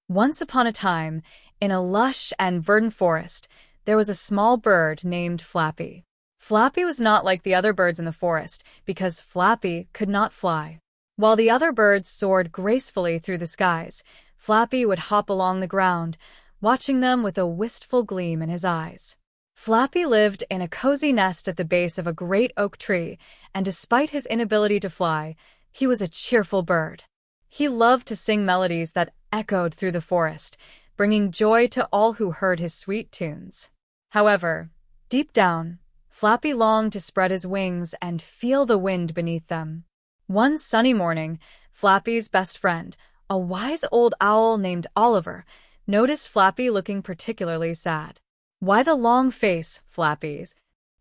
Once upon a time, in a lush and verdant forest, there was a small bird named Flappy. Flappy was not like the other birds in the forest because Flappy could not fly. While the other birds soared gracefully through the skies, Flappy would hop along the ground, watching them with a wistful gleam in his eyes. Flappy lived in a cozy nest at the base of a great oak tree, and despite his inability to fly, he was a cheerful bird. He loved to sing melodies that echoed through the forest, bringing joy to all who heard his sweet tunes. However, deep down, Flappy longed to spread his wings and feel the wind beneath them. One sunny morning, Flappy's best friend, a wise old owl named Oliver, noticed Flappy looking particularly sad. "Why the long face, Flappy's?"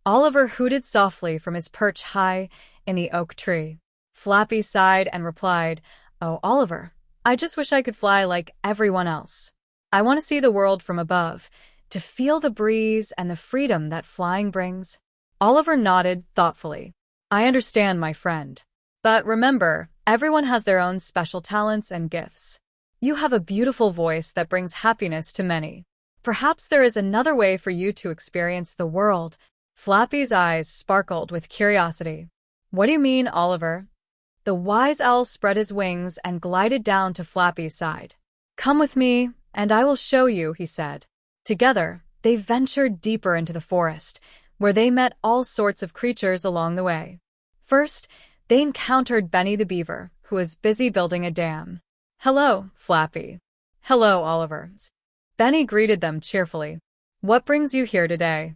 Oliver hooted softly from his perch high in the oak tree. Flappy sighed and replied, "Oh, Oliver, I just wish I could fly like everyone else. I want to see the world from above, to feel the breeze and the freedom that flying brings." Oliver nodded thoughtfully. "I understand, my friend. But remember, everyone has their own special talents and gifts. You have a beautiful voice that brings happiness to many. Perhaps there is another way for you to experience the world." Flappy's eyes sparkled with curiosity. "What do you mean, Oliver?" The wise owl spread his wings and glided down to Flappy's side. "Come with me, and I will show you," he said. Together, they ventured deeper into the forest, where they met all sorts of creatures along the way. First, they encountered Benny the beaver, who was busy building a dam. "Hello, Flappy." "Hello, Oliver." Benny greeted them cheerfully. "What brings you here today?"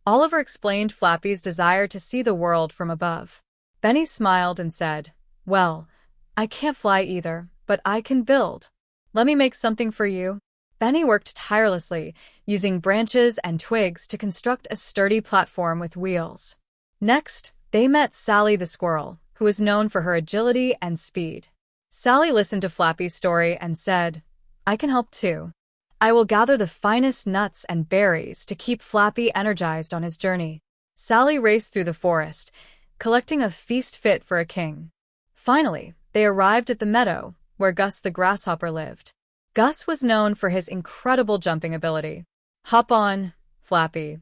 Oliver explained Flappy's desire to see the world from above. Benny smiled and said, "Well, I can't fly either, but I can build. Let me make something for you." Benny worked tirelessly, using branches and twigs to construct a sturdy platform with wheels. Next, they met Sally the squirrel, who was known for her agility and speed. Sally listened to Flappy's story and said, "I can help too. I will gather the finest nuts and berries to keep Flappy energized on his journey." Sally raced through the forest, collecting a feast fit for a king. Finally, they arrived at the meadow, where Gus the grasshopper lived. Gus was known for his incredible jumping ability. "Hop on, Flappy,"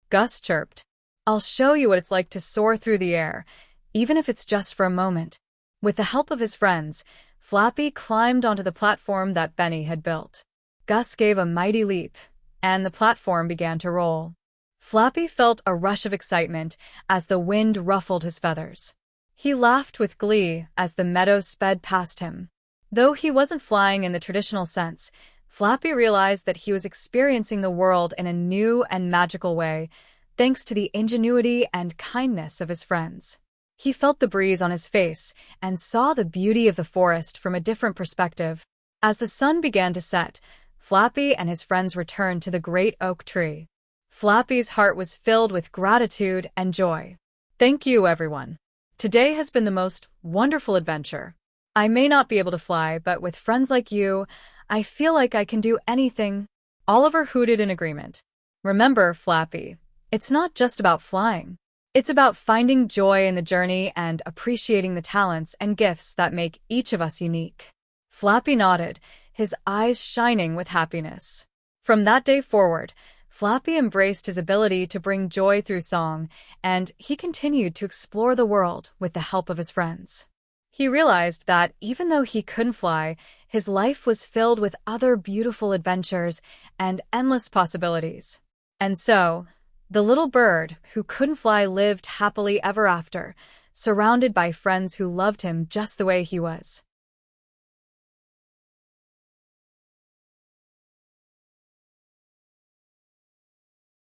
Gus chirped. "I'll show you what it's like to soar through the air, even if it's just for a moment." With the help of his friends, Flappy climbed onto the platform that Benny had built. Gus gave a mighty leap, and the platform began to roll. Flappy felt a rush of excitement as the wind ruffled his feathers. He laughed with glee as the meadow sped past him. Though he wasn't flying in the traditional sense, Flappy realized that he was experiencing the world in a new and magical way, thanks to the ingenuity and kindness of his friends. He felt the breeze on his face and saw the beauty of the forest from a different perspective. As the sun began to set, Flappy and his friends returned to the great oak tree. Flappy's heart was filled with gratitude and joy. "Thank you, everyone. Today has been the most wonderful adventure. I may not be able to fly, but with friends like you, I feel like I can do anything." Oliver hooted in agreement. "Remember, Flappy, it's not just about flying. It's about finding joy in the journey and appreciating the talents and gifts that make each of us unique." Flappy nodded, his eyes shining with happiness. From that day forward, Flappy embraced his ability to bring joy through song, and he continued to explore the world with the help of his friends. He realized that even though he couldn't fly, his life was filled with other beautiful adventures and endless possibilities. And so, the little bird who couldn't fly lived happily ever after, surrounded by friends who loved him just the way he was.